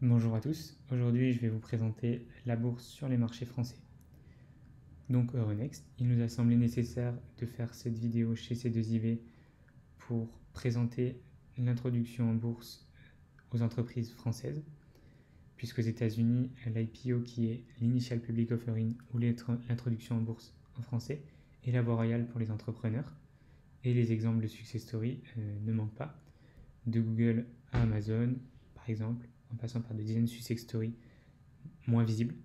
Bonjour à tous, aujourd'hui je vais vous présenter la bourse sur les marchés français. Donc Euronext, il nous a semblé nécessaire de faire cette vidéo chez C2IB pour présenter l'introduction en bourse aux entreprises françaises, puisqu'aux États-Unis, l'IPO qui est l'Initial Public Offering ou l'introduction en bourse en français est la voie royale pour les entrepreneurs et les exemples de success story ne manquent pas, de Google à Amazon par exemple, en passant par des dizaines de success stories moins visibles.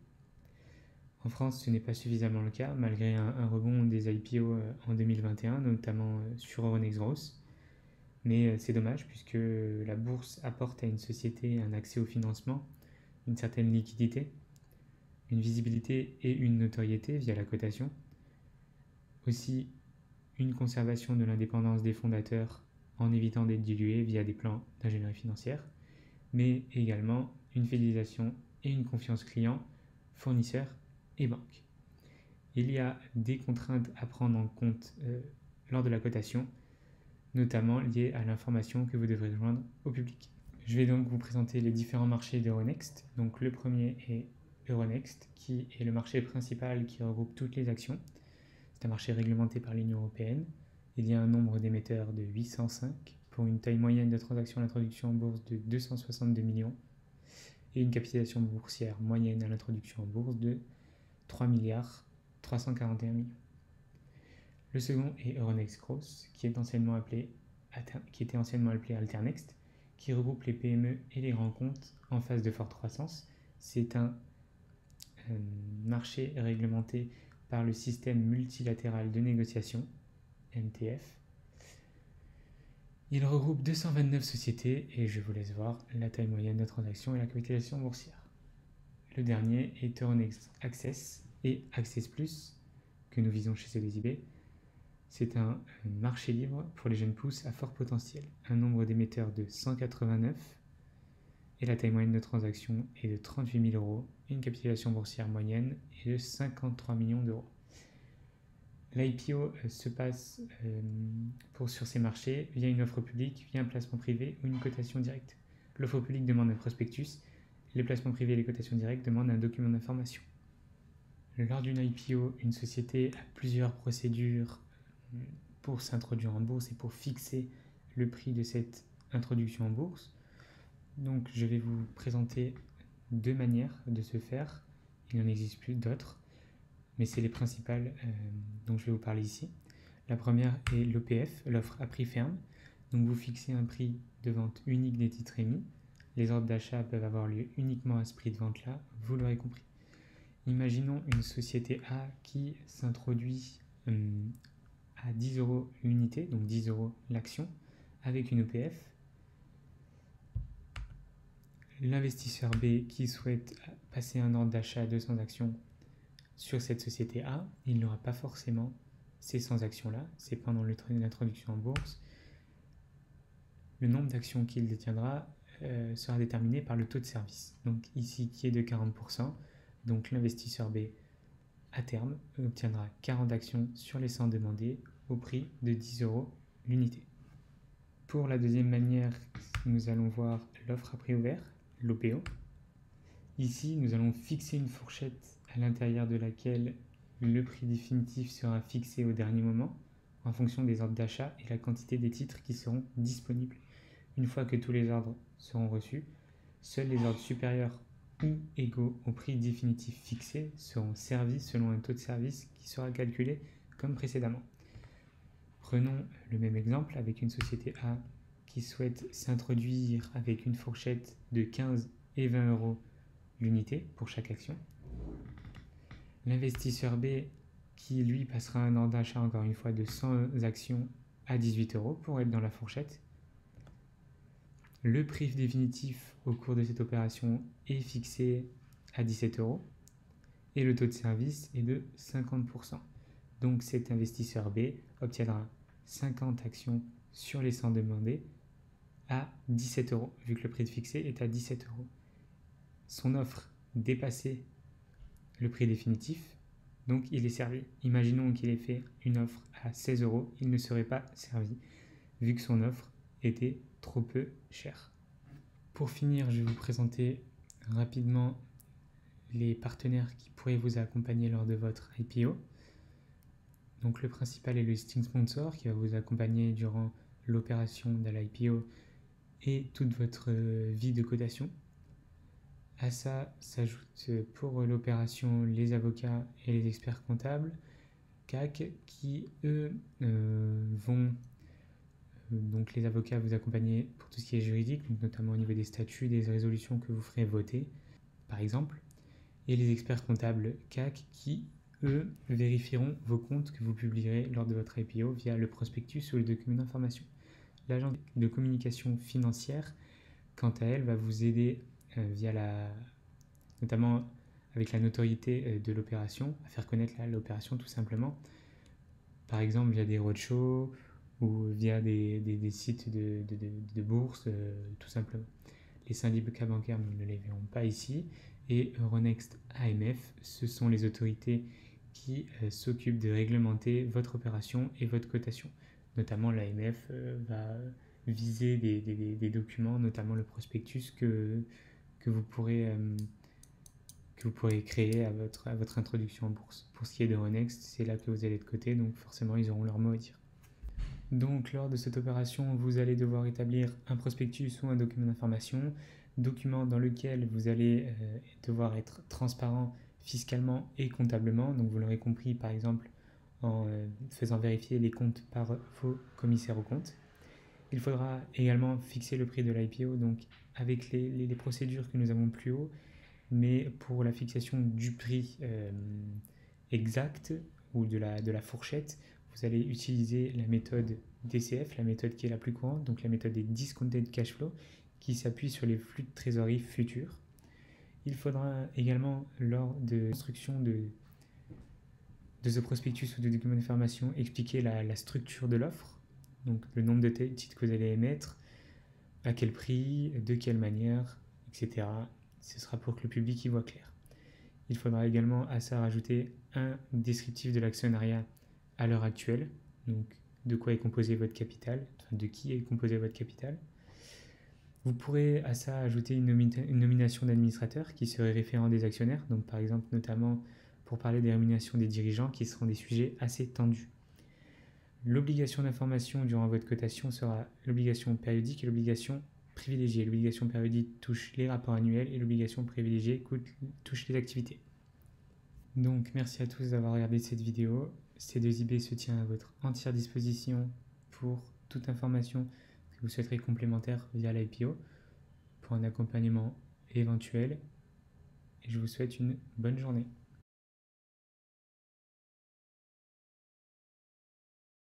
En France, ce n'est pas suffisamment le cas, malgré un rebond des IPO en 2021, notamment sur Euronext Growth. Mais c'est dommage, puisque la bourse apporte à une société un accès au financement, une certaine liquidité, une visibilité et une notoriété via la cotation. Aussi, une conservation de l'indépendance des fondateurs en évitant d'être dilués via des plans d'ingénierie financière, mais également une fidélisation et une confiance client, fournisseur et banque. Il y a des contraintes à prendre en compte lors de la cotation, notamment liées à l'information que vous devrez joindre au public. Je vais donc vous présenter les différents marchés d'Euronext. Donc le premier est Euronext, qui est le marché principal qui regroupe toutes les actions. C'est un marché réglementé par l'Union européenne. Il y a un nombre d'émetteurs de 805 pour une taille moyenne de transactions à l'introduction en bourse de 262 millions et une capitalisation boursière moyenne à l'introduction en bourse de 3 milliards 341 millions. Le second est Euronext Growth, qui était anciennement appelé Alternext, qui regroupe les PME et les grands comptes en phase de forte croissance. C'est un marché réglementé par le système multilatéral de négociation, MTF. Il regroupe 229 sociétés et je vous laisse voir la taille moyenne de transaction et la capitalisation boursière. Le dernier est Euronext Access et Access Plus, que nous visons chez C2IB. C'est un marché libre pour les jeunes pousses à fort potentiel. Un nombre d'émetteurs de 189 et la taille moyenne de transaction est de 38 000 euros et une capitalisation boursière moyenne est de 53 millions d'euros. L'IPO se passe sur ces marchés via une offre publique, via un placement privé ou une cotation directe. L'offre publique demande un prospectus, les placements privés et les cotations directes demandent un document d'information. Lors d'une IPO, une société a plusieurs procédures pour s'introduire en bourse et pour fixer le prix de cette introduction en bourse. Donc je vais vous présenter deux manières de se faire. Il en existe plus d'autres, mais c'est les principales dont je vais vous parler ici. La première est l'OPF, l'offre à prix ferme. Donc vous fixez un prix de vente unique des titres émis. Les ordres d'achat peuvent avoir lieu uniquement à ce prix de vente-là, vous l'aurez compris. Imaginons une société A qui s'introduit à 10 euros l'unité, donc 10 euros l'action, avec une OPF. L'investisseur B qui souhaite passer un ordre d'achat à 200 actions sur cette société A, il n'aura pas forcément ces 100 actions-là, c'est pendant l'introduction en bourse. Le nombre d'actions qu'il détiendra sera déterminé par le taux de service, donc ici qui est de 40%, donc l'investisseur B à terme obtiendra 40 actions sur les 100 demandées au prix de 10 euros l'unité. Pour la deuxième manière, nous allons voir l'offre à prix ouvert, l'OPO. Ici, nous allons fixer une fourchette à l'intérieur de laquelle le prix définitif sera fixé au dernier moment en fonction des ordres d'achat et la quantité des titres qui seront disponibles. Une fois que tous les ordres seront reçus, seuls les ordres supérieurs ou égaux au prix définitif fixé seront servis selon un taux de service qui sera calculé comme précédemment. Prenons le même exemple avec une société A qui souhaite s'introduire avec une fourchette de 15 et 20 euros l'unité pour chaque action. L'investisseur B qui lui passera un ordre d'achat encore une fois de 100 actions à 18 euros pour être dans la fourchette. Le prix définitif au cours de cette opération est fixé à 17 euros et le taux de service est de 50%. Donc cet investisseur B obtiendra 50 actions sur les 100 demandées à 17 euros, vu que le prix fixé est à 17 euros. Son offre dépassait le prix définitif, donc il est servi. Imaginons qu'il ait fait une offre à 16 euros, il ne serait pas servi, vu que son offre était trop peu chère. Pour finir, je vais vous présenter rapidement les partenaires qui pourraient vous accompagner lors de votre IPO. Donc le principal est le listing sponsor qui va vous accompagner durant l'opération de l'IPO et toute votre vie de cotation. À ça s'ajoutent pour l'opération les avocats et les experts comptables, CAC, qui eux vont donc les avocats vous accompagner pour tout ce qui est juridique, donc notamment au niveau des statuts, des résolutions que vous ferez voter, par exemple, et les experts comptables CAC qui, eux, vérifieront vos comptes que vous publierez lors de votre IPO via le prospectus ou le document d'information. L'agence de communication financière, quant à elle, va vous aider notamment avec la notoriété de l'opération, à faire connaître l'opération tout simplement, par exemple via des roadshows ou via des sites de bourse, tout simplement. Les syndicats bancaires, nous ne les verrons pas ici, et Euronext AMF, ce sont les autorités qui s'occupent de réglementer votre opération et votre cotation. Notamment l'AMF va viser des documents, notamment le prospectus que vous pourrez créer à votre introduction en bourse. Pour ce qui est d'Euronext, c'est là que vous allez être coté, donc forcément ils auront leur mot à dire. Donc lors de cette opération, vous allez devoir établir un prospectus ou un document d'information, document dans lequel vous allez devoir être transparent fiscalement et comptablement. Donc vous l'aurez compris par exemple en faisant vérifier les comptes par vos commissaires aux comptes. Il faudra également fixer le prix de l'IPO, donc avec les procédures que nous avons plus haut, mais pour la fixation du prix exact ou de la fourchette, vous allez utiliser la méthode DCF, la méthode qui est la plus courante, donc la méthode des discounted cash flow, qui s'appuie sur les flux de trésorerie futurs. Il faudra également, lors de l'instruction de ce prospectus ou de document d'information, expliquer la structure de l'offre, donc le nombre de titres que vous allez émettre, à quel prix, de quelle manière, etc. Ce sera pour que le public y voit clair. Il faudra également à ça rajouter un descriptif de l'actionnariat à l'heure actuelle, donc de quoi est composé votre capital, enfin de qui est composé votre capital. Vous pourrez à ça ajouter une nomination d'administrateur qui serait référent des actionnaires, donc par exemple notamment pour parler des rémunérations des dirigeants qui seront des sujets assez tendus. L'obligation d'information durant votre cotation sera l'obligation périodique et l'obligation privilégiée. L'obligation périodique touche les rapports annuels et l'obligation privilégiée touche les activités. Donc merci à tous d'avoir regardé cette vidéo. C2IB se tient à votre entière disposition pour toute information que vous souhaiterez complémentaire via l'IPO, pour un accompagnement éventuel. Et je vous souhaite une bonne journée.